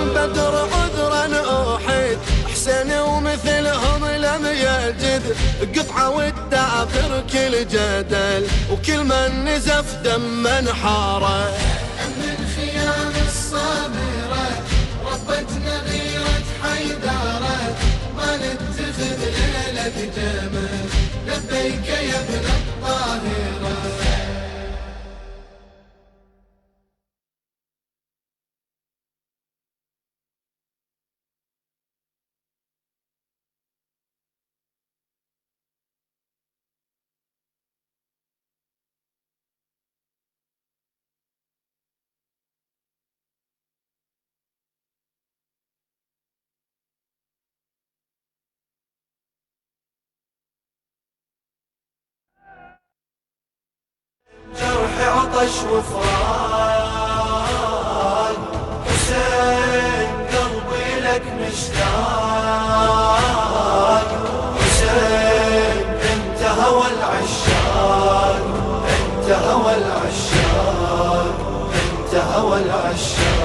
بدر عذرا أوحيد، حسين ومثلهم لم يجد، قطعة والدافر كل جدل، وكل من نزف دما حاره. من خيام الصابرة ربتنا غيرة حيدارة، ما نتخذ ليلة جمل، لبيك يا ابن الطاهرة. عطش وفراق حسين، قلبي لك مشتاق حسين، انت هوى العشاق، انت هوى العشاق، انت هوى العشاق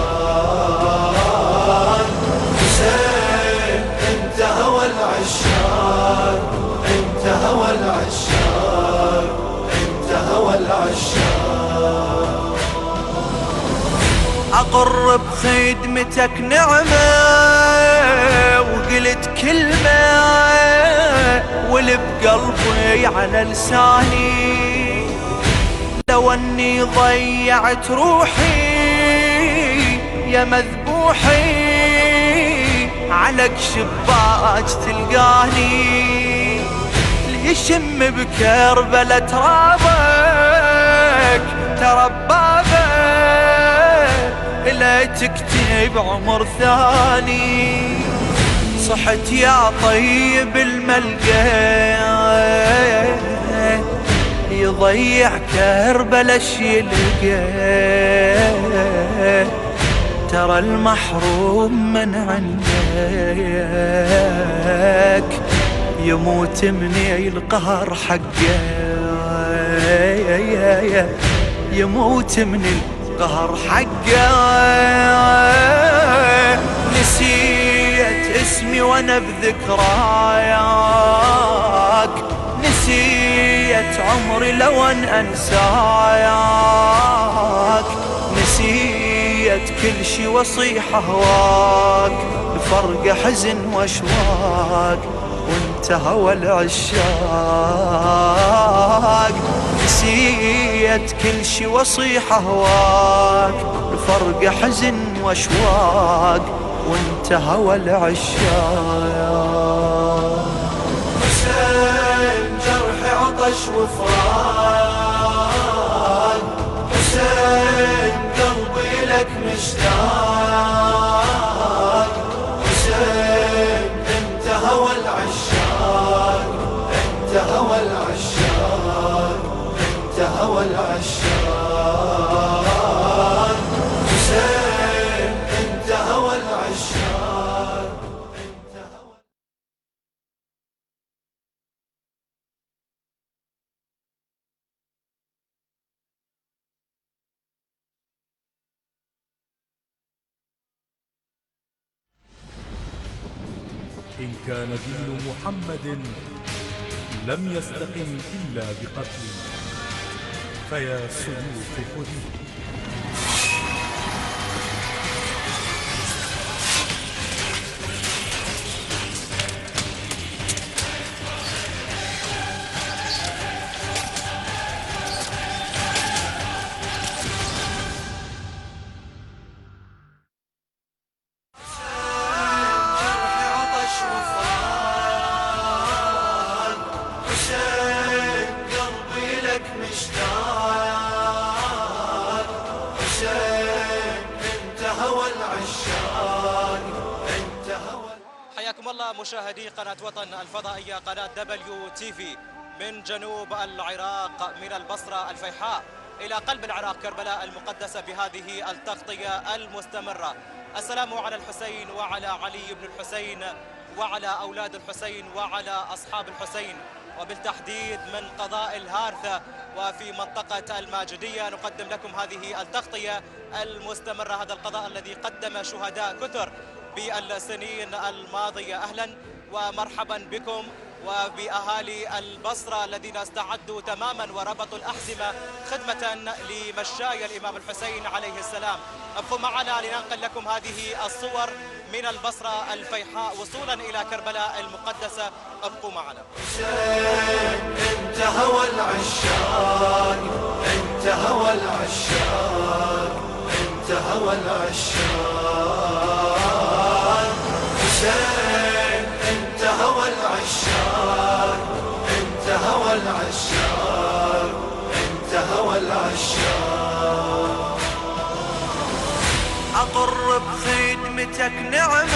حسين، انت هوى العشاق، انت هوى العشاق، انت هوى العشاق. أقر بخدمتك نعمة وقلت كلمة، واللي بقلبي على لساني، لو أني ضيعت روحي يا مذبوحي، على شباك تلقاني، ليشم بكربلة ترابك تربابك، لا تكتب عمر ثاني، صحت يا طيب الملقى، يضيع كربلا يلقى، ترى المحروم من عندك يموت من القهر حقه، يموت من قهر حقه. نسيت اسمي وانا بذكراياك، نسيت عمري لو ان انساياك، نسيت كل شي وصيح اهواك، الفرق حزن واشواق، وانت هوى العشاق. نسيت كل شي وصيح اهواك، الفرق حزن واشواق، وانت هوى العشاق. حسين جرحي عطش وفراق، حسين قلبي لك مشتاق، حسين انت هوى العشاق، انت هوى العشاق، انت هوى العشاق حسين، انت هوى العشاق، انت هوى. إن كان دين محمد لم يستقم إلا بقتل، فيا سيوف خذيه. حياكم الله مشاهدي قناة وطن الفضائية، قناة WTV من جنوب العراق، من البصرة الفيحاء إلى قلب العراق كربلاء المقدسة، بهذه التغطية المستمرة. السلام على الحسين وعلى علي بن الحسين وعلى أولاد الحسين وعلى أصحاب الحسين، وبالتحديد من قضاء الهارثة وفي منطقة الماجدية. نقدم لكم هذه التغطية المستمرة، هذا القضاء الذي قدم شهداء كثر بالسنين الماضية. أهلا ومرحبا بكم وبأهالي البصرة الذين استعدوا تماما وربطوا الأحزمة خدمة لمشاي الإمام الحسين عليه السلام. ابقوا معنا لننقل لكم هذه الصور من البصرة الفيحاء وصولا إلى كربلاء المقدسة. ابقوا معنا. انت هوى العشاق، انت هوى العشاق، انت هوى العشاق. حسين انت هوى العشاق، انت هوى العشاق، انت هوى العشاق. أقر بخدمتك نعمة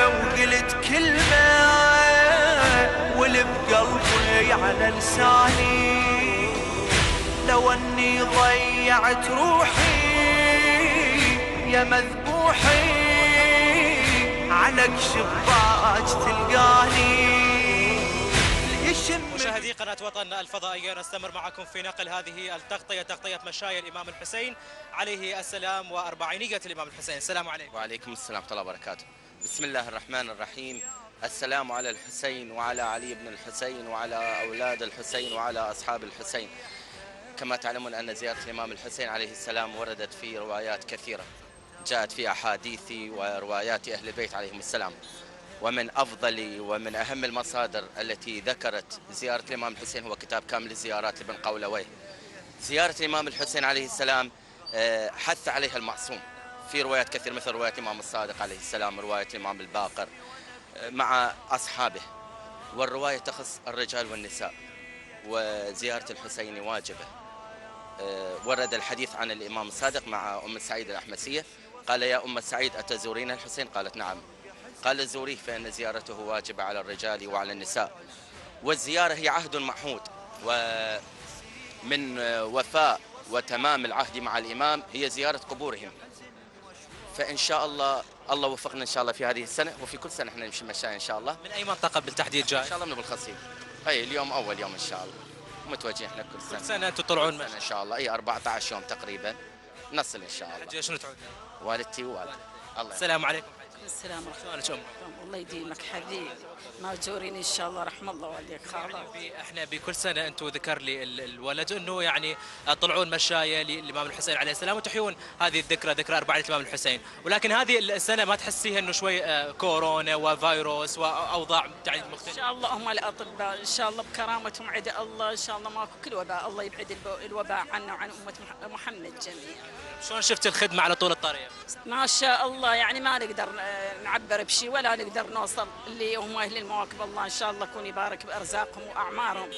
وقلت كلمة واللي بقلبي على لساني، لو أني ضيعت روحي يا مذبوحي على شباك تلقاني. مشاهدي قناة وطن الفضائية، نستمر معكم في نقل هذه التغطية، تغطية مشايا الإمام الحسين عليه السلام وأربعينية الإمام الحسين. السلام عليكم. وعليكم السلام ورحمة الله وبركاته. بسم الله الرحمن الرحيم. السلام على الحسين وعلى علي بن الحسين وعلى أولاد الحسين وعلى أصحاب الحسين. كما تعلمون أن زيارة الإمام الحسين عليه السلام وردت في روايات كثيرة، جاءت في أحاديث وروايات أهل البيت عليهم السلام. ومن أفضل ومن أهم المصادر التي ذكرت زيارة الإمام الحسين هو كتاب كامل الزيارات لابن قولويه. زيارة الإمام الحسين عليه السلام حث عليها المعصوم في روايات كثير، مثل رواية الإمام الصادق عليه السلام، رواية الإمام الباقر مع أصحابه، والرواية تخص الرجال والنساء. وزيارة الحسين واجبة. ورد الحديث عن الإمام الصادق مع أم سعيد الأحمسية، قال يا أم سعيد أتزورين الحسين؟ قالت نعم. قال زوريه فإن زيارته واجبة على الرجال وعلى النساء. والزيارة هي عهد معهود، ومن وفاء وتمام العهد مع الإمام هي زيارة قبورهم. فإن شاء الله الله وفقنا إن شاء الله في هذه السنة، وفي كل سنة احنا نمشي مشاية إن شاء الله. من أي منطقة بالتحديد جاي؟ إن شاء الله من أبو الخصيب. هي اليوم أول يوم إن شاء الله، متوجهين احنا كل سنة. كل سنة تطلعون إن شاء الله. أي 14 يوم تقريبا نصل إن شاء الله. شنو تعود؟ والدتي ووالدي. الله. السلام عليكم. السلام ورحمة شلونك أم؟ الله يديمك حبيبي، ماجورين ان شاء الله، رحم الله والديك خالص. احنا بكل سنه انتم ذكر لي الولد انه يعني طلعون مشايه للامام الحسين عليه السلام وتحيون هذه الذكرى، ذكرى اربعينيه الامام الحسين، ولكن هذه السنه ما تحسيها انه شوي كورونا وفيروس واوضاع مختلفه؟ ان شاء الله هم الاطباء ان شاء الله بكرامتهم عند الله ان شاء الله ماكو كل وباء، الله يبعد الوباء عنا وعن امه محمد جميعا. شلون شفت الخدمه على طول الطريق؟ ما شاء الله، يعني ما نقدر نعبر بشيء ولا نقدر نوصل اللي هم اهل المواكب. الله ان شاء الله يكون يبارك بارزاقهم واعمارهم،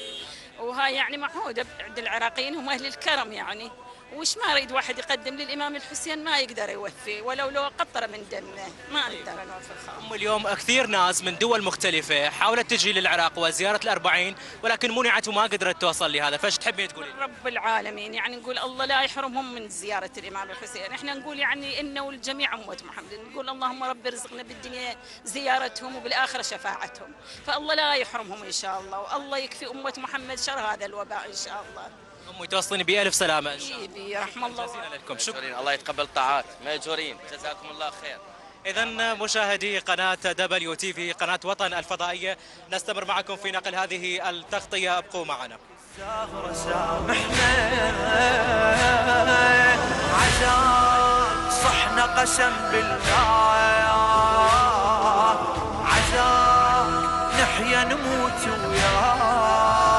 وهاي يعني معهوده عند العراقيين، هم اهل الكرم يعني، وش ما يريد واحد يقدم للامام الحسين ما يقدر يوفي ولو قطره من دمه، ما نقدر نوفي خالص. اليوم كثير ناس من دول مختلفه حاولت تجي للعراق وزياره الأربعين، ولكن منعت وما قدرت توصل لهذا، فايش تحبين تقولين؟ رب العالمين يعني نقول الله لا يحرمهم من زياره الامام الحسين، احنا نقول يعني انه الجميع امه محمد، نقول اللهم رب ارزقنا بالدنيا زيارتهم وبالاخره شفاعتهم، فالله لا يحرمهم ان شاء الله، والله يكفي امه محمد شر هذا الوباء ان شاء الله. امي توصلني بألف سلامه ان شاء الله. حبيبي رحم الله. جزيلا لكم شكرا. الله يتقبل طاعات، ماجورين، جزاكم الله خير. إذا مشاهدي قناة WTV قناة وطن الفضائية، نستمر معكم في نقل هذه التغطية، ابقوا معنا. سهرة سامحنا عزاك صحنا قسم بالله، عزاك نحيا نموت وياه،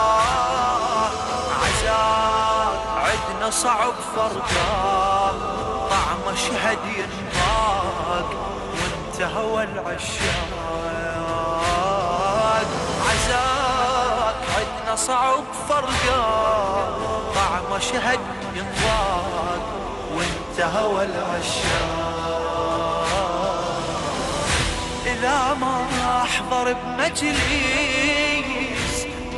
عزاك عدنا صعب فرقاه، طعم شهد ينباق وانت هوى العشاق، عزاك عدنا صعب فرقاه، طعم شهد ينضاق وانت هوى العشاق. إذا ما أحضر بمجلس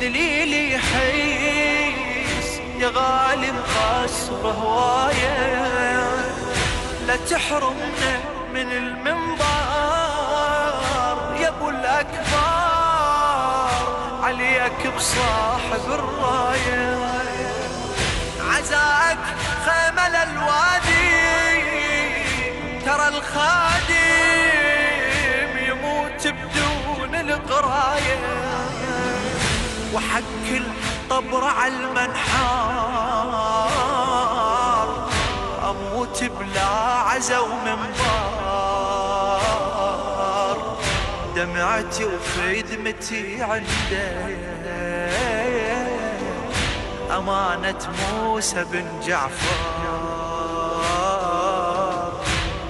دليلي يحيس، يا غالي مقصر هواية لا تحرمنا من المنبر، يا ابو الاكبر عليك بصاحب الراية، عزاك خيمة للوادي، ترى الخادم يموت بدون القراية، وحق الطبر على المنحار أموت بلا عزا ومنبار، دمعتي وخدمتي عنده أمانة موسى بن جعفر،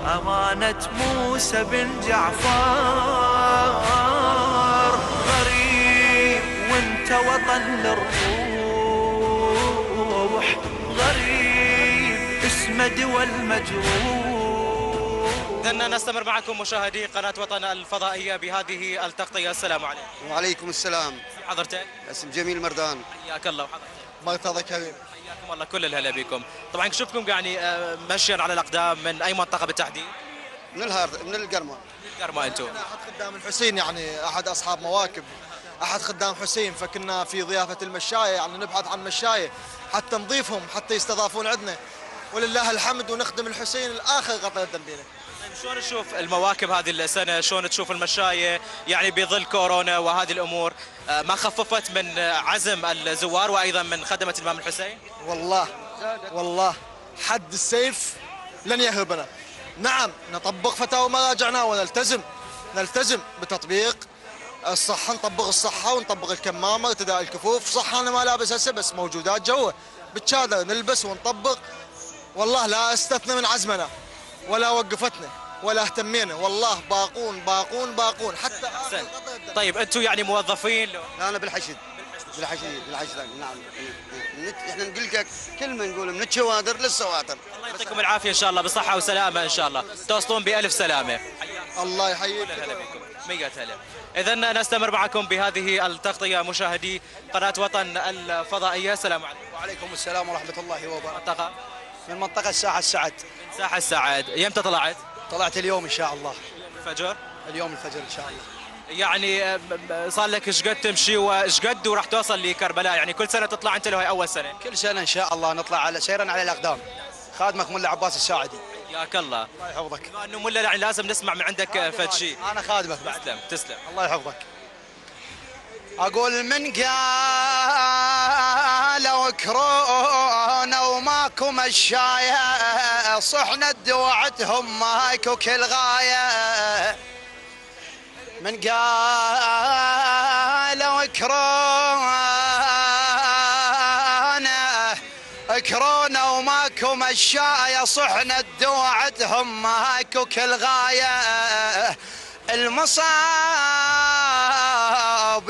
أمانة موسى بن جعفر، غريب وانت وطن للروح، غريب اسمه دول مجروح. إذن نستمر معكم مشاهدي قناة وطن الفضائية بهذه التغطية. السلام عليكم. وعليكم السلام. حضرتك؟ اسم جميل مردان. حياك الله. وحضرتك؟ مرتضى كريم. حياكم الله، كل الهلا بكم. طبعا شفتكم يعني مشيا على الأقدام، من أي منطقة بالتحديد؟ من القرمة. القرمة أنتم؟ أحد خدام الحسين، يعني أحد أصحاب مواكب، أحد خدام حسين، فكنا في ضيافة المشاية، يعني نبحث عن مشاية حتى نضيفهم حتى يستضافون عندنا، ولله الحمد ونخدم الحسين الآخر قطعة دندينة. شلون تشوف المواكب هذه السنة؟ شلون تشوف المشاية يعني بظل كورونا وهذه الأمور؟ ما خففت من عزم الزوار وأيضا من خدمة الإمام الحسين؟ والله حد السيف لن يهربنا. نعم نطبق فتاوى مراجعنا ونلتزم بتطبيق الصحة، نطبق الصحة ونطبق الكمامة ارتداء الكفوف. صح أنا ما لابس هسه بس موجودات جوا بالشادر نلبس ونطبق. والله لا استثنى من عزمنا ولا وقفتنا ولا اهتمينا، والله باقون حتى أحسن. طيب أنتم يعني موظفين؟ لا أنا بالحشد نعم. احنا نقول لك كلمة نقول من الشوادر للسواتر. الله يعطيكم العافية إن شاء الله، بصحة وسلامة إن شاء الله، توصلون بألف سلامة. الله يحييك. هلا بكم. 100 هلا. إذن نستمر معكم بهذه التغطية مشاهدي قناة وطن الفضائية. السلام عليكم. وعليكم السلام ورحمة الله وبركاته. منطقة؟ من منطقة ساحة السعد. من ساحة السعد. يمتى طلعت؟ طلعت اليوم إن شاء الله. الفجر؟ اليوم الفجر إن شاء الله. يعني صار لك ايش قد تمشي وايش قد وراح توصل لكربلاء؟ يعني كل سنة تطلع أنت، له هي أول سنة؟ كل سنة إن شاء الله نطلع سيرا على الأقدام. خادمك ملا عباس الساعدي. حياك الله. الله يحفظك. بما انه ملا يعني لازم نسمع من عندك فد شيء. انا خادمك بعد. تسلم. الله يحفظك. اقول من قال وكرونا وماكو مشايه، صحنا دوعتهم ماكو كل غايه. من قال كرونا وماكو مشاية، صحنا دوعتهم ماكو كل غاية. المصاب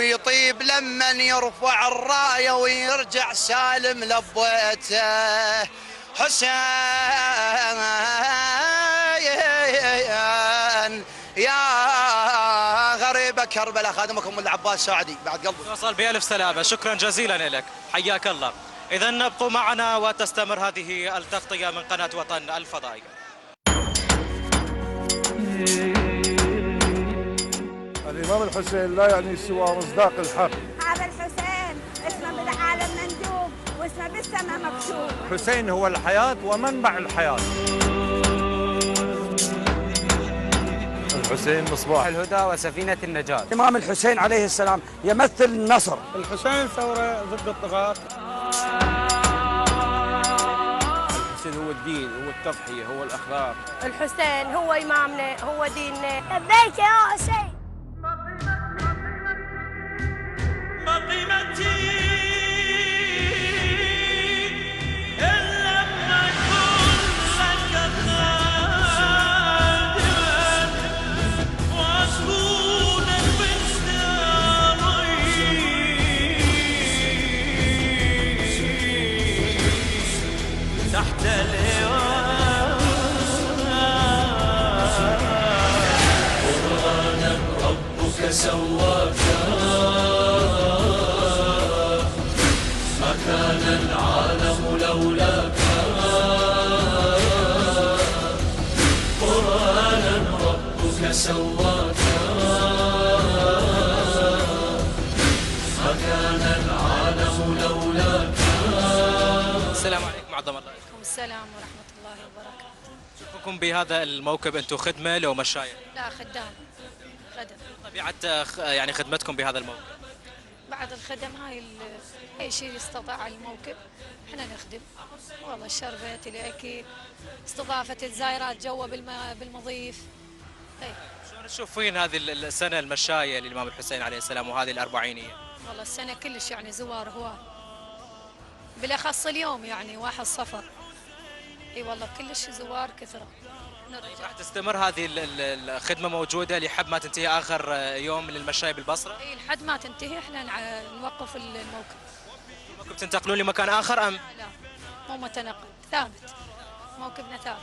يطيب لمن يرفع الراية ويرجع سالم لبيته. حسين يا غريبة كربلاء، خادمكم العباس ساعدي بعد قلبي. وصل بألف سلامة، شكرا جزيلا لك، حياك الله. إذن ابقوا معنا وتستمر هذه التغطية من قناة وطن الفضائية. الإمام الحسين لا يعني سوى مصداق الحق. هذا الحسين اسمه بالعالم مندوب واسمه بالسماء مكتوب. الحسين هو الحياة ومنبع الحياة. الحسين مصباح الهدى وسفينة النجاة. الإمام الحسين عليه السلام يمثل النصر. الحسين ثورة ضد الطغاة. الحسين هو الدين، هو التضحية، هو الأخلاق. الحسين هو إمامنا، هو ديننا. لبيك يا حسين. سواك ما كان العالم لولاك. قرآنا ربك سواك ما السلام عليكم عظم الله. وعليكم السلام ورحمة الله وبركاته. شوفكم بهذا الموكب انتم خدمه لو مشاية؟ لا خدام. خدم. طبيعه يعني خدمتكم بهذا الموكب؟ بعد الخدم أي شيء يستطاع الموكب احنا نخدم. والله الشربت الأكل استضافة الزائرات جوا بالمضيف. شلون تشوفين هذه السنه المشاية للامام الحسين عليه السلام وهذه الأربعينية؟ والله السنة كلش يعني زوار هواة، بالأخص اليوم يعني 1 صفر. اي والله كلش زوار كثرة. راح تستمر هذه الخدمة موجودة لحد ما تنتهي آخر يوم للمشاية بالبصرة؟ اي لحد ما تنتهي احنا نوقف الموكب. الموكب تنتقلون لمكان آخر أم؟ لا مو متنقل، ثابت، موكبنا ثابت.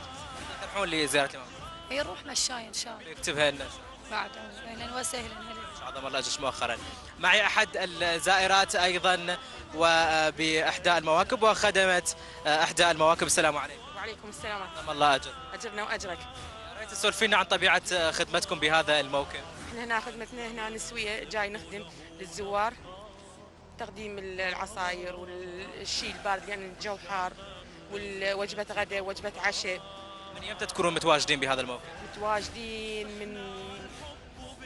تروحون لزيارة الإمام؟ اي نروح مشاية إن شاء الله. يكتبها لنا بعد أهلا وسهلا. عظم الله أجرك مؤخرا. معي أحد الزائرات أيضا وبإحدى المواكب وخدمت إحدى المواكب. السلام عليكم. وعليكم السلام ورحمة الله. الله أجر. أجرنا وأجرك. ريت تسولفينا عن طبيعة خدمتكم بهذا الموكب. احنا هنا خدمتنا هنا نسوية، جاي نخدم للزوار، تقديم العصاير والشيء البارد لأن الجو حار، والوجبة غداء وجبة عشاء. من يمتى تكونون متواجدين بهذا الموكب؟ متواجدين من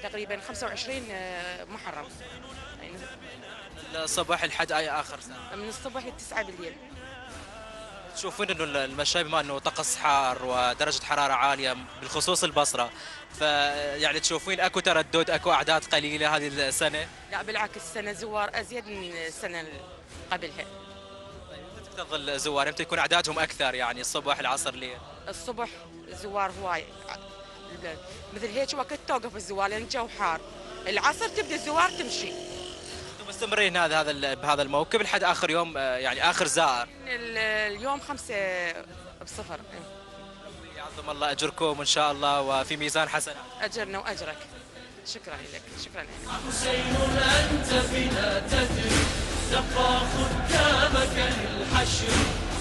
تقريبا 25 محرم. الصباح لحد أي آخر ساعة؟ من الصبح ل9 بالليل. تشوفون انه المشاي بما انه طقس حار ودرجه حراره عاليه بالخصوص البصره، فيعني تشوفين اكو تردد، اكو اعداد قليله هذه السنه؟ لا بالعكس السنه زوار ازيد من السنه اللي قبلها. متى تظل الزوار؟ امتى يكون اعدادهم اكثر يعني الصبح العصر الليل؟ الصبح زوار هواي، مثل هيك وقت توقف الزوار لان الجو حار، العصر تبدا الزوار تمشي. مستمرين بهذا الموكب لحد اخر يوم يعني اخر زائر؟ اليوم 5 بصفر. يعظم الله اجركم ان شاء الله وفي ميزان حسنات. اجرنا واجرك. شكرا لك. شكرا لك. حسين انت بنا تدري تبقى خدامك للحشر.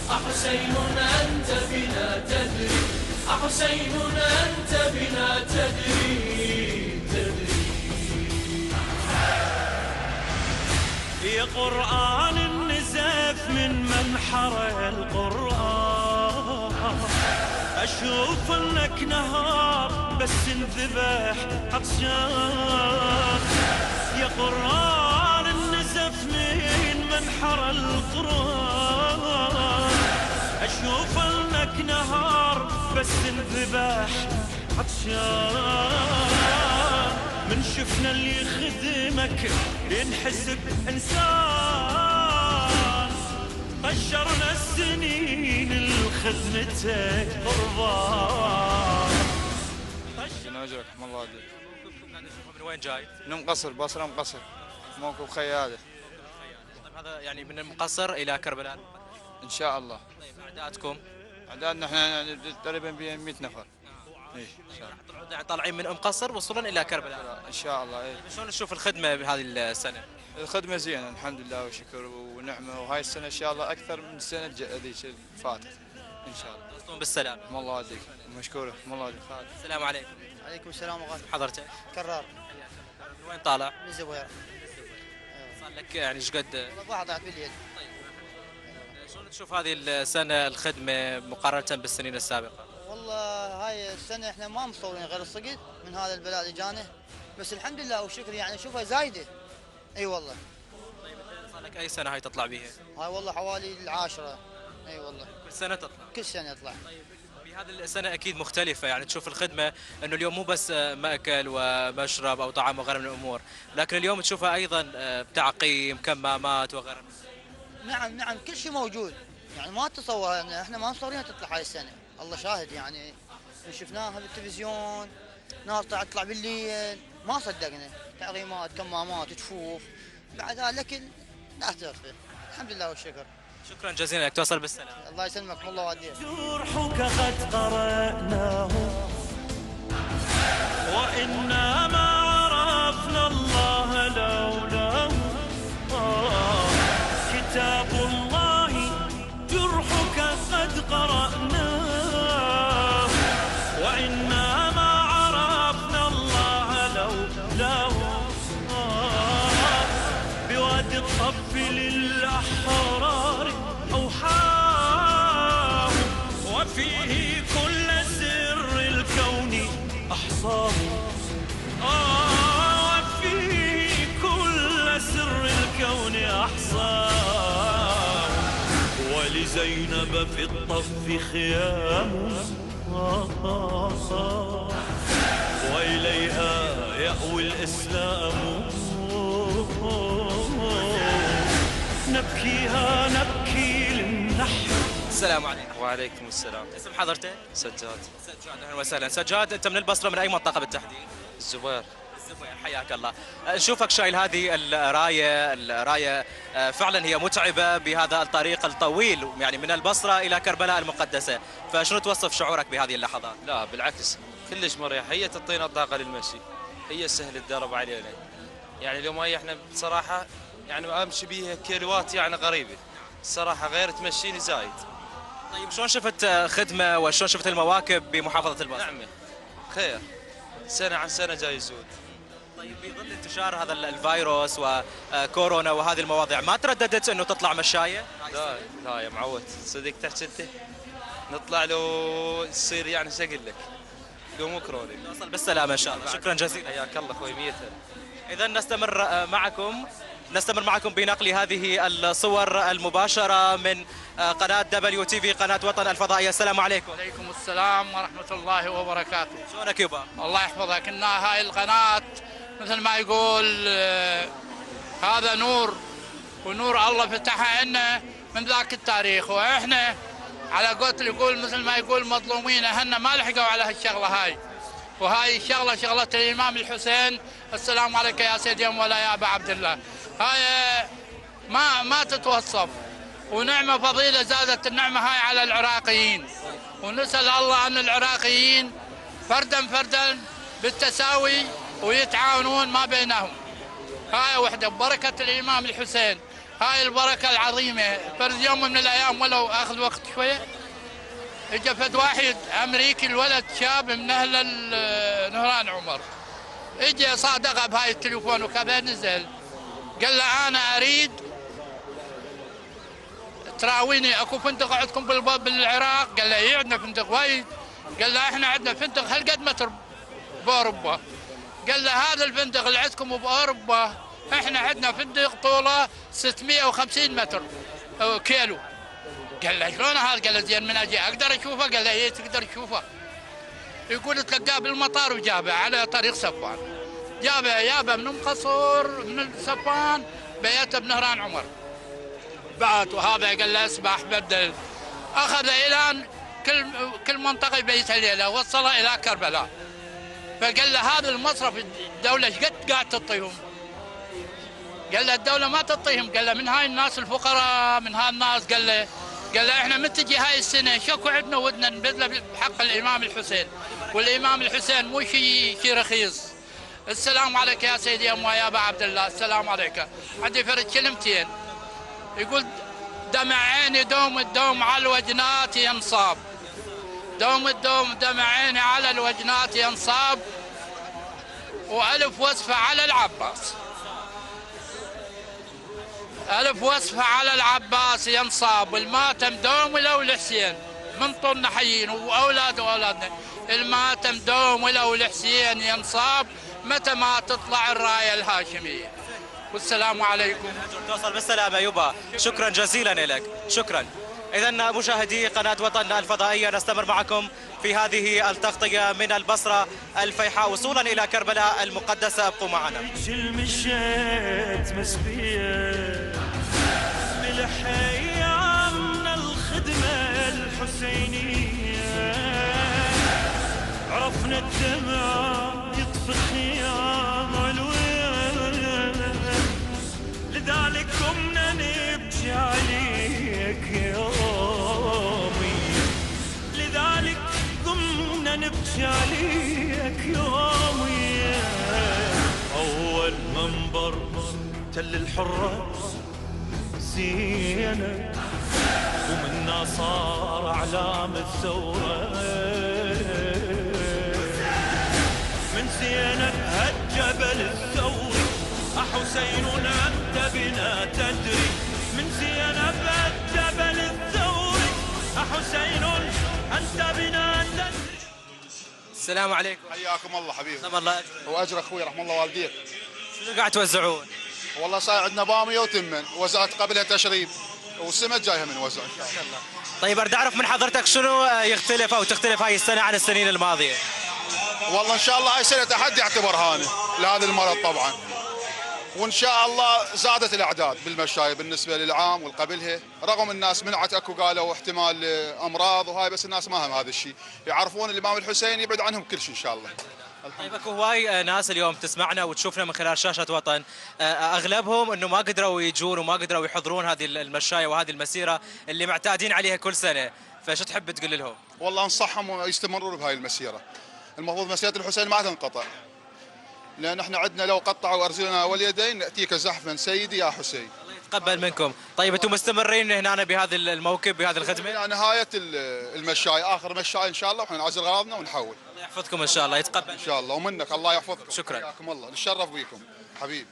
حسين انت بنا تدري، حسين انت بنا تدري. يا قرآن النزف من منحر القرآن، أشوف لك نهار بس انذبح عطشان. يا قرآن النزف من منحر القرآن، أشوف لك نهار بس انذبح عطشان. من شفنا اللي يخدمك ينحسب إنسان، قشرنا السنين لخدمتك قربان. أنا أجرك رحم الله عليك. من وين جاي؟ من مقصر، بصرة مقصر، موكب خياده. طيب هذا يعني من المقصر إلى كربلاء؟ إن شاء الله. طيب أعدادكم؟ أعدادنا احنا تقريبا 100 نفر. إيه إن شاء الله. يعني طالعين من مقصر وصولا إلى كربلاء؟ إن شاء الله. إيه. شلون تشوف الخدمة بهذه السنة؟ الخدمة زينة الحمد لله وشكر ونعمة، وهاي السنة إن شاء الله أكثر من السنة ذيك اللي فاتت إن شاء الله. تصوم بالسلام. رحم الله عليك. مشكورة. رحم الله عليك. السلام عليكم. عليكم السلام ورحمة الله. حضرتك؟ كرار. من وين طالع؟ من الزويرة. صار لك يعني ايش قد؟ والله واحد ضاعت بالليل. طيب شلون تشوف هذه السنة الخدمة مقارنة بالسنين السابقة؟ والله هاي السنة احنا ما مصورين غير الصقد من هذا البلاء اللي جانا، بس الحمد لله والشكر يعني شوفها زايدة. اي والله. طيب صار لك اي سنة هاي تطلع بيها؟ هاي والله حوالي 10. اي والله. كل سنة تطلع؟ كل سنة يطلع. طيب بهذه السنة أكيد مختلفة، يعني تشوف الخدمة أنه اليوم مو بس مأكل ومشرب أو طعام وغيره من الأمور، لكن اليوم تشوفها أيضا تعقيم، كمامات وغيره. نعم نعم كل شيء موجود، يعني ما تتصور يعني احنا ما مصورين تطلع هاي السنة، الله شاهد يعني شفناها بالتلفزيون نار تطلع بالليل ما صدقنا، تعظيمات كمامات تشوف بعد لكن لا ترفع. الحمد لله والشكر. شكرا جزيلا لك، توصل بالسلامة. الله يسلمك والله واديك. جرحك قد قرأناه وإنا ما عرفنا الله لولاه. كتاب الله جرحك قد قرأناه وإنا ما عرفنا الله لولاه. بوادي الطف للأحرار أوحى ولزينب في الطف خيام وإليها يأوي الإسلام نبكيها نبكي للنحر. السلام عليكم. وعليكم السلام. اسم حضرتك؟ سجاد. سجاد اهلا وسهلا. سجاد انت من البصره، من اي منطقه بالتحديد؟ الزبير. الزبير، حياك الله. نشوفك شايل هذه الرايه فعلا هي متعبه بهذا الطريق الطويل، يعني من البصره الى كربلاء المقدسه، فشنو توصف شعورك بهذه اللحظات؟ لا بالعكس كلش مريح، هي تعطينا طاقه للمشي، هي سهل الدرب علينا. يعني لو ما احنا بصراحه يعني امشي بيها كيلوات يعني غريبه الصراحه، غير تمشيني زايد. طيب شلون شفت خدمه وشلون شفت المواكب بمحافظه البصره؟ نعمه خير، سنه عن سنه جاي يزود. طيب بظل انتشار هذا الفيروس وكورونا وهذه المواضيع، ما ترددت انه تطلع مشايه؟ لا يا معود، صدق تحكي انت نطلع له يصير يعني شو اقول لك، لو مو كورونا. نوصل بالسلامه ان شاء الله. شكرا جزيلا. حياك الله اخوي. 100. اذا نستمر معكم بنقل هذه الصور المباشره من قناه WTV، قناه وطن الفضائيه. السلام عليكم. وعليكم السلام ورحمه الله وبركاته. شلونك يبا؟ الله يحفظك. إن هاي القناه مثل ما يقول هذا نور، ونور الله فتحها لنا من ذاك التاريخ، واحنا على قولة يقول مثل ما يقول مظلومين اهلنا ما لحقوا على هالشغله هاي، وهاي الشغله شغله الامام الحسين. السلام عليك يا سيدي يا مولاي يا ابا عبد الله. هاي ما تتوصف، ونعمه فضيله زادت النعمه هاي على العراقيين، ونسال الله ان العراقيين فردا بالتساوي ويتعاونون ما بينهم. هاي وحده ببركه الامام الحسين، هاي البركه العظيمه. فرد يوم من الايام ولو اخذ وقت شويه، اجى فد واحد امريكي، الولد شاب من اهل نهران عمر، اجى صادقه بهاي التليفون وكذا، نزل قال له انا اريد تراويني اكو فندق عندكم بالعراق؟ قال له اي عندنا فندق وايد. قال له احنا عندنا فندق هالقد متر باوروبا. قال له هذا الفندق اللي عندكم باوروبا احنا عندنا فندق طوله 650 متر كيلو. قال له شلون هذا؟ قال له زين من اجي اقدر اشوفه؟ قال له اي تقدر تشوفه. يقول تلقاه بالمطار وجابه على طريق صفان، جابه من قصر من صفان بيته بنهران عمر. بعت وهذا قال له اسمح بدل، اخذ الى كل منطقه بيته ليله، وصله الى كربلاء. فقال له هذا المصرف الدوله ايش قد قاعد تعطيهم؟ قال له الدوله ما تعطيهم. قال له من هاي الناس الفقراء، من هاي الناس. قال له احنا من تجي هاي السنه شكو عندنا ودنا نبذله بحق الامام الحسين، والامام الحسين مو شيء رخيص. السلام عليك يا سيدي يا ابا عبد الله. السلام عليك. عندي فرد كلمتين، يقول دمع عيني دوم الدوم على الوجنات ينصاب، دوم الدوم دمع عيني على الوجنات ينصاب، والف وصفه على العباس، ألف وصفة على العباس ينصاب، الماتم دوم لو الحسين من طن حيين وأولادنا، الماتم دوم لو الحسين ينصاب متى ما تطلع الراية الهاشمية. والسلام عليكم. توصل بالسلامة يبا، شكرا جزيلا لك. شكرا. إذا مشاهدي قناة وطن الفضائية، نستمر معكم في هذه التغطية من البصرة الفيحاء وصولا إلى كربلاء المقدسة. ابقوا معنا. مشيت مسبية بالحيام الخدمة الحسينية، عرفنا الدمع يطفي خيام الويل، لذلك قمنا نبكي عليك يومي، لذلك قمنا نبكي عليك يومي. أول منبر تل الحرة زينب، ومنا صار أعلام الثورة، من زينب هالجبل الثوري أحسين أنت بنا تدري، من زينب هالجبل الثوري أحسين أنت بنا تدري. السلام عليكم. حياكم الله حبيبي. سلام الله أجرك. واجرك اخوي رحم الله والديك. شنو قاعد توزعون؟ والله صار عندنا باميه وتمن، وزعت قبلها تشريب والسمة جايها من وزع ان شاء الله. طيب اريد اعرف من حضرتك شنو يختلف او تختلف هاي السنه عن السنين الماضيه؟ والله ان شاء الله هاي سنه تحدي يعتبر هاني لهذا المرض طبعا، وان شاء الله زادت الاعداد بالمشاية بالنسبه للعام والقبلها، رغم الناس منعت اكو قالوا احتمال امراض وهاي، بس الناس ما هم هذا الشيء، يعرفون الامام الحسين يبعد عنهم كل شيء ان شاء الله. طيب اكو هواي ناس اليوم تسمعنا وتشوفنا من خلال شاشه وطن، اغلبهم انه ما قدروا يجون وما قدروا يحضرون هذه المشاية وهذه المسيره اللي معتادين عليها كل سنه، فشو تحب تقول لهم؟ والله انصحهم يستمروا بهاي المسيره. المفروض مسيره الحسين ما تنقطع. لان احنا عندنا لو قطعوا ارجلنا واليدين ناتيك زحفا سيدي يا حسين. الله يتقبل منكم. طيب انتم مستمرين هنا بهذا الموكب بهذه الخدمه؟ الى نهايه المشاية، اخر مشاية ان شاء الله، واحنا نعزل غراضنا ونحول. الله يحفظكم ان شاء الله، يتقبل ان شاء الله ومنك، الله يحفظكم. شكرا. حياكم الله، نتشرف بكم حبيبي.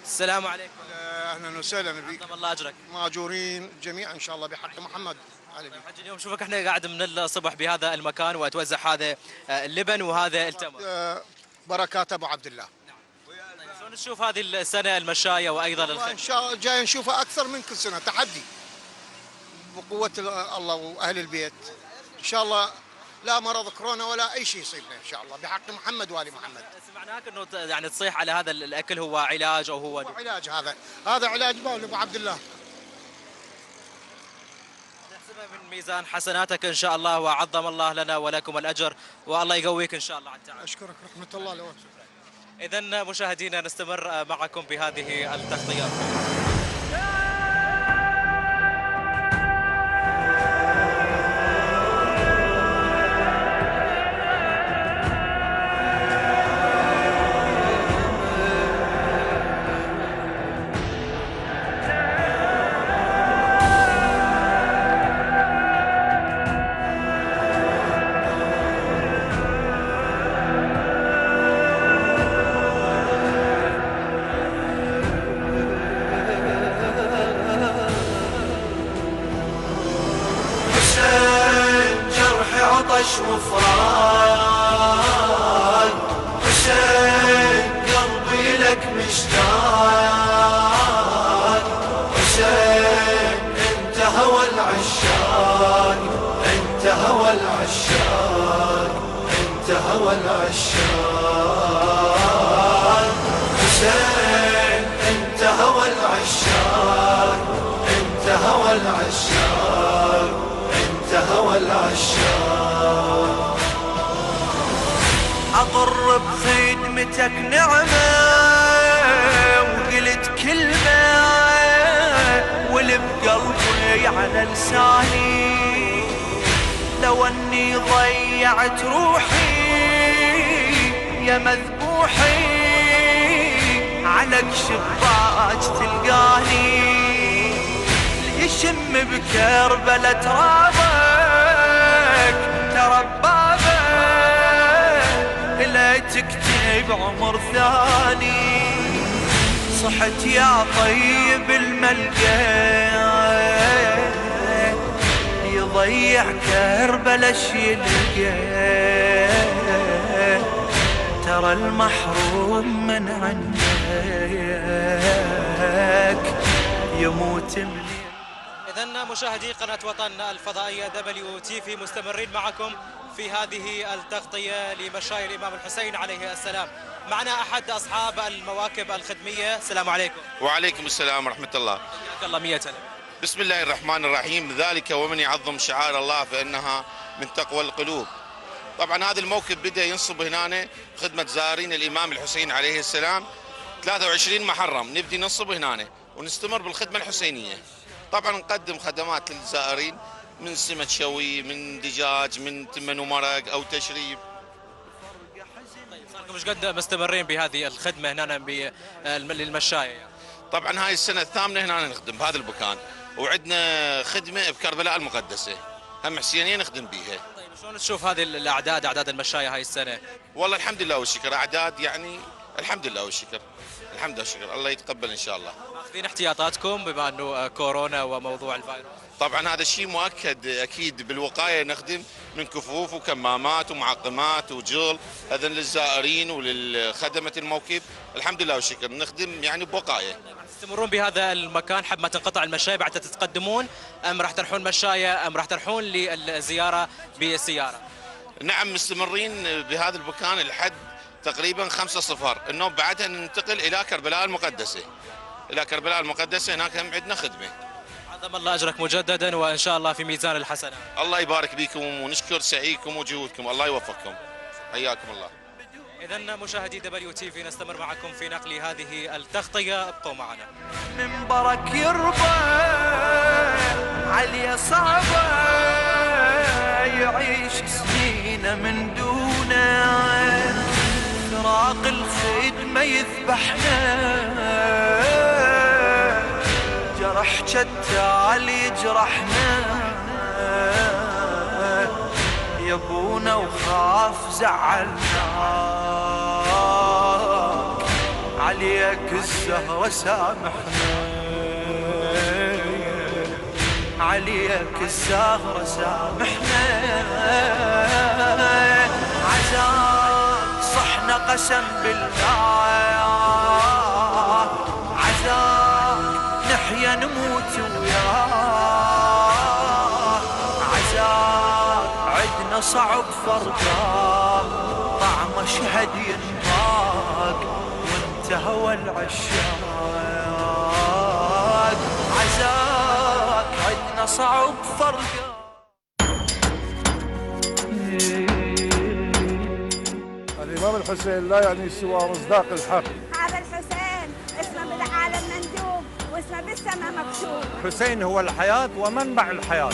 السلام عليكم. اهلا وسهلا بك. عظم الله اجرك. ماجورين جميعا ان شاء الله بحق محمد علي. حج اليوم شوفك احنا قاعد من الصبح بهذا المكان واتوزع هذا اللبن وهذا التمر. بركات ابو عبد الله. طيب شلون تشوف هذه السنه المشايه وايضا الخير؟ ان شاء الله جاي نشوفها اكثر من كل سنه، تحدي بقوه الله واهل البيت ان شاء الله. لا مرض كورونا ولا اي شيء يصيبنا ان شاء الله بحق محمد وال محمد. سمعناك انه يعني تصيح على هذا الاكل هو علاج او هو علاج، هذا علاج باول ابو عبد الله. نحسبها من ميزان حسناتك ان شاء الله، وعظم الله لنا ولكم الاجر، والله يقويك ان شاء الله تعالى. اشكرك رحمه الله لك. اذا مشاهدينا نستمر معكم بهذه التغطيه. وفران حسين قلبي لك مشتاق حسين انت هوى العشاق انت هوى العشاق انت هوى العشاق حسين انت هوى العشاق انت هوى العشاق انت هوى العشاق أقر بخدمتك نعمة وقلت كلمة واللي بقلبي على لساني لو أني ضيعت روحي يا مذبوحي على شباك تلقاني يشم بكربلة ترابك تربابك لا تكتب عمر ثاني صحت يا طيب الملقى يضيع كربلة يلقى ترى المحروم من عندك يموت من. إذن مشاهدي قناة وطن الفضائية WTV مستمرين معكم في هذه التغطية لمشاية الإمام الحسين عليه السلام. معنا أحد أصحاب المواكب الخدمية. السلام عليكم. وعليكم السلام ورحمة الله. حياك الله 100 ألف. بسم الله الرحمن الرحيم. ذلك ومن يعظم شعائر الله فإنها من تقوى القلوب. طبعا هذا الموكب بدأ ينصب هنا خدمة زائرين الإمام الحسين عليه السلام 23 محرم نبدي ننصب هنا ونستمر بالخدمة الحسينية. طبعا نقدم خدمات للزائرين من سمك شوي من دجاج من تمن ومرق او تشريب. طيب صاركم ايش قد مستمرين بهذه الخدمه هنا للمشايه؟ طبعا هاي السنه الثامنه هنا نخدم بهذا المكان وعندنا خدمه بكربلاء المقدسه هم حسينيه نخدم بيها. طيب شلون تشوف هذه الاعداد، اعداد المشاية هاي السنه؟ والله الحمد لله والشكر، اعداد يعني الحمد لله والشكر، الحمد لله والشكر، الله يتقبل ان شاء الله. ماخذين احتياطاتكم بما انه كورونا وموضوع الفيروس؟ طبعا هذا الشيء مؤكد، اكيد بالوقايه نخدم من كفوف وكمامات ومعقمات وجل، هذا للزائرين وللخدمه الموكب، الحمد لله والشكر نخدم يعني بوقايه. تستمرون بهذا المكان حب ما تنقطع المشاية بعد تتقدمون، ام راح ترحون مشاية ام راح ترحون للزياره بالسياره؟ نعم مستمرين بهذا المكان لحد تقريبا 5/0، النوم بعدها ننتقل الى كربلاء المقدسه. الى كربلاء المقدسه هناك هم عندنا خدمه. عظم الله اجرك مجددا وان شاء الله في ميزان الحسنات. الله يبارك بكم ونشكر سعيكم وجهودكم، الله يوفقكم. حياكم الله. إذا مشاهدي WTV نستمر معكم في نقل هذه التغطية، ابقوا معنا. منبرك يربى عليه صعبة، يعيش سنين من دونه، فراق الخدمة يذبحنا، جرح كتال يجرحنا، يبونا وخاف زعلناك، عليك الزهرة سامحنا، عليك الزهرة سامحنا، عزاك صحنا قسم بالله، عزاك نحيا نموت وياه، عزاك عدنا صعب فرقاه، طعم شهد ينطاق وانت هوى العشاق، عزاك عدنا صعب فرقاه. الإمام الحسين لا يعني سوى مصداق الحق. هذا الحسين اسمه بالعالم مندوب واسمه بالسماء مكتوب. الحسين هو الحياة ومنبع الحياة.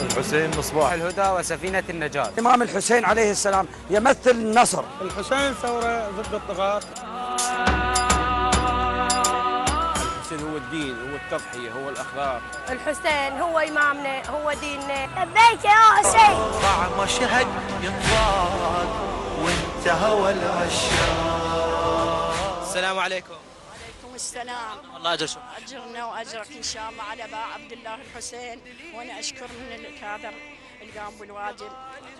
الحسين مصباح الهدى وسفينة النجاة. الإمام الحسين عليه السلام يمثل النصر. الحسين ثورة ضد الطغاة. الحسين هو الدين، هو التضحية، هو الأخلاق. الحسين هو إمامنا، هو ديننا. لبيك يا حسين. طعم شهد ينطاق وانت هوى العشاق. السلام عليكم. وعليكم السلام. الله أجر شكرا. أجرنا وأجرك إن شاء الله على باع عبد الله الحسين، وأنا أشكر من الكادر اللي قام بالواجب.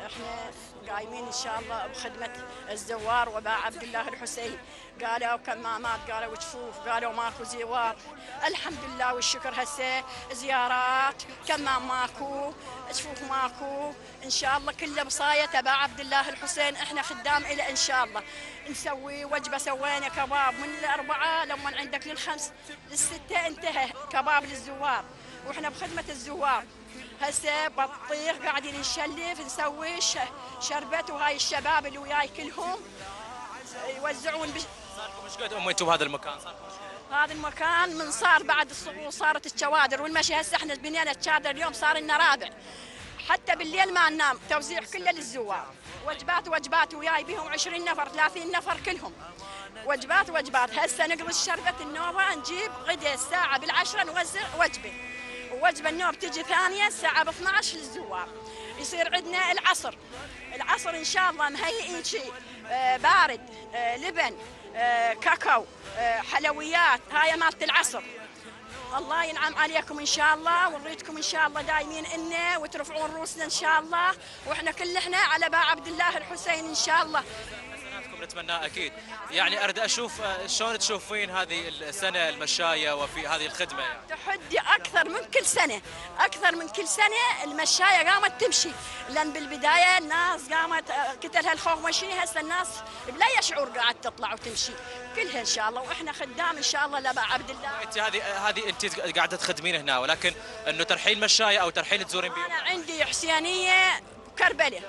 احنا قايمين ان شاء الله بخدمه الزوار وباع عبد الله الحسين، قالوا كمامات، قالوا جفوف، قالوا ماكو زوار، الحمد لله والشكر. هسه زيارات، كمام ماكو، جفوف ماكو، ان شاء الله كله بصايه تبع عبد الله الحسين. احنا خدام الى ان شاء الله نسوي وجبه، سوينا كباب من الاربعه لما عندك للخمس للسته انتهى كباب للزوار، واحنا بخدمه الزوار. هسه بطيخ قاعدين نشلف، نسوي شربت، وهاي الشباب اللي وياي كلهم يوزعون صاركم ايش قد انتم بهذا المكان؟ هذا المكان من صار بعد الصغور صارت الشوادر والمشي. هسه احنا بنينا الشادر اليوم صار لنا رابع، حتى بالليل ما ننام، توزيع كله للزوار، وجبات وياي بيهم 20 نفر 30 نفر كلهم وجبات. هسه نقضي الشربة النوبة، نجيب غدا الساعة بالعشرة نوزع وجبة النوب تجي ثانية الساعة ب12 للزوار. يصير عندنا العصر إن شاء الله مهيئين شيء بارد، لبن، كاكاو، حلويات، هاي مالت العصر. الله ينعم عليكم إن شاء الله، ونريدكم إن شاء الله دايمين إنا وترفعون رؤوسنا إن شاء الله، وإحنا كلنا على باع عبد الله الحسين إن شاء الله. نتمناه اكيد. يعني اريد اشوف شلون تشوفين هذه السنه المشايه وفي هذه الخدمه. يعني تحدي اكثر من كل سنه المشايه قامت تمشي، لان بالبدايه الناس قامت كتلها الخوف ماشيين، هسه الناس بلا شعور قاعد تطلع وتمشي كلها ان شاء الله، واحنا خدام ان شاء الله لبا عبد الله. انت هذه انت قاعده تخدمين هنا، ولكن انه ترحيل مشايه او ترحيل تزورين بيه. انا عندي حسينيه كربله،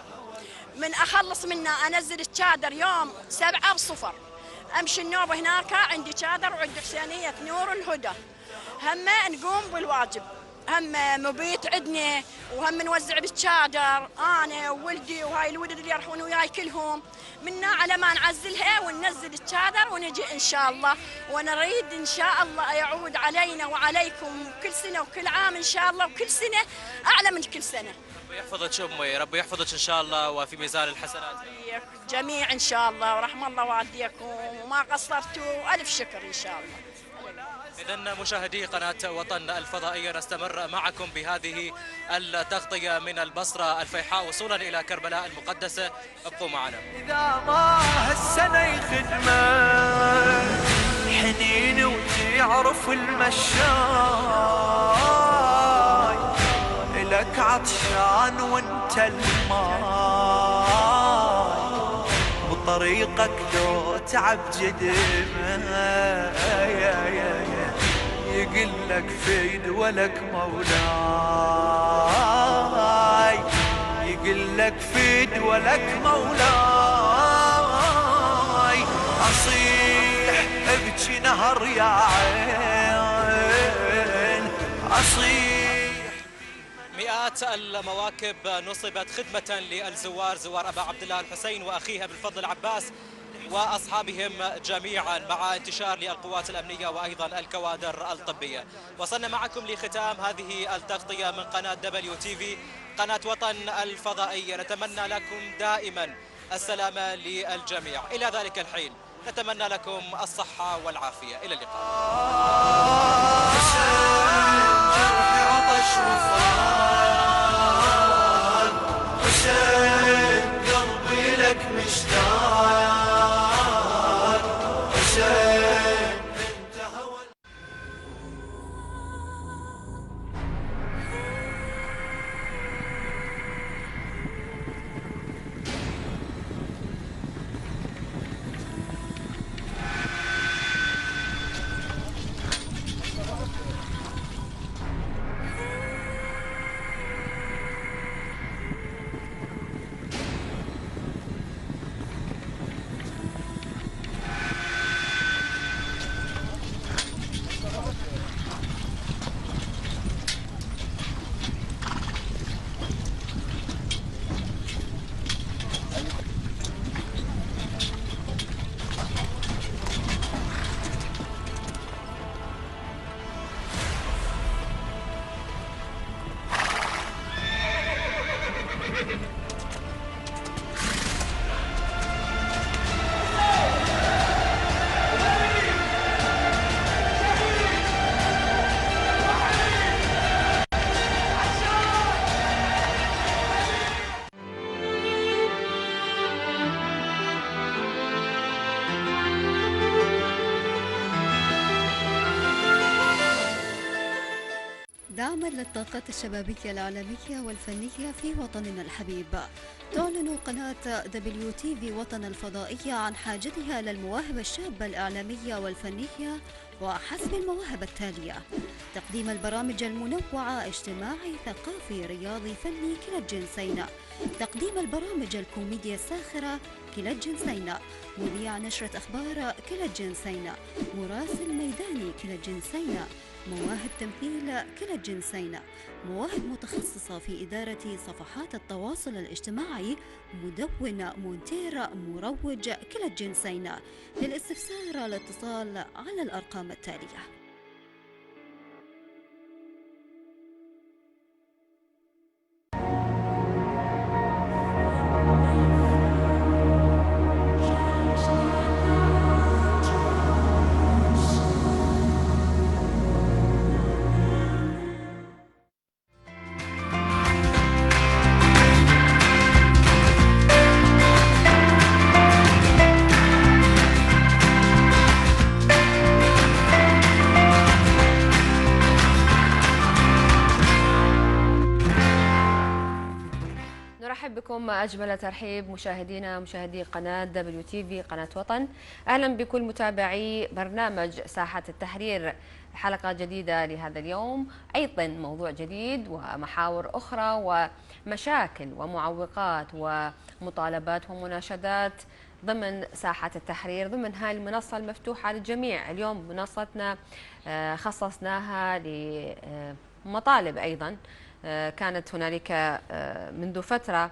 من اخلص منها انزل الشادر يوم 7:0، امشي النوبه هناك، عندي شادر وعندي حسينيه نور الهدى، هم نقوم بالواجب. هم مبيت عندنا وهم نوزع بالشادر انا وولدي وهاي الولد اللي يروحون وياي كلهم منا على ما نعزلها وننزل الشادر ونجي ان شاء الله، ونريد ان شاء الله يعود علينا وعليكم كل سنه وكل عام ان شاء الله، وكل سنه اعلى من كل سنه. ربي يحفظك امي، ربي يحفظك ان شاء الله وفي ميزان الحسنات جميع ان شاء الله، ورحم الله والديكم وما قصرتوا، الف شكر ان شاء الله. إذن مشاهدي قناة وطن الفضائية نستمر معكم بهذه التغطية من البصرة الفيحاء وصولا إلى كربلاء المقدسة، ابقوا معنا. إذا ما هالسنة يخدمه حنين وتعرف المشاي لك عطشان وانت الماي وطريقك لو تعب جدمه يقلك فيد ولك مولاي، يقلك فيد ولك مولاي، أصيح ابكي نهر يا عين أصيح. مئات المواكب نصبت خدمة للزوار، زوار أبا عبد الله الحسين وأخيه أبي الفضل العباس وأصحابهم جميعا، مع انتشار للقوات الأمنية وأيضا الكوادر الطبية. وصلنا معكم لختام هذه التغطية من قناة WTV قناة وطن الفضائية. نتمنى لكم دائما السلامة للجميع، إلى ذلك الحين نتمنى لكم الصحة والعافية، إلى اللقاء. دعما للطاقات الشبابية العالمية والفنية في وطننا الحبيب، تعلن قناة WTV وطن الفضائية عن حاجتها للمواهب الشابة الإعلامية والفنية وحسب المواهب التالية: تقديم البرامج المنوعة اجتماعي ثقافي رياضي فني كلا الجنسين، تقديم البرامج الكوميديا الساخرة كلا الجنسين، مذيع نشرة أخبار كلا الجنسين، مراسل ميداني كلا الجنسين، مواهب تمثيل كلا الجنسين، مواهب متخصصة في إدارة صفحات التواصل الاجتماعي، مدون، مونتير، مروج كلا الجنسين. للاستفسار الاتصال على الأرقام التالية. نرحب بكم أجمل ترحيب مشاهدينا مشاهدي قناة WTV قناة وطن. أهلا بكل متابعي برنامج ساحة التحرير، حلقة جديدة لهذا اليوم، أيضا موضوع جديد ومحاور أخرى ومشاكل ومعوقات ومطالبات ومناشدات ضمن ساحة التحرير، ضمن هاي المنصة المفتوحة للجميع. اليوم منصتنا خصصناها مطالب أيضا. كانت هنالك منذ فترة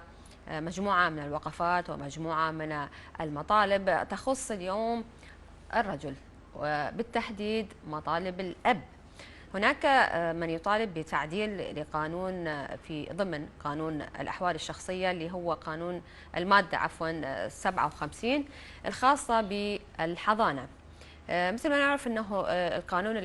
مجموعة من الوقفات ومجموعة من المطالب تخص اليوم الرجل، وبالتحديد مطالب الأب. هناك من يطالب بتعديل لقانون في ضمن قانون الأحوال الشخصية اللي هو قانون المادة 57 الخاصة بالحضانة. مثل ما نعرف أنه القانون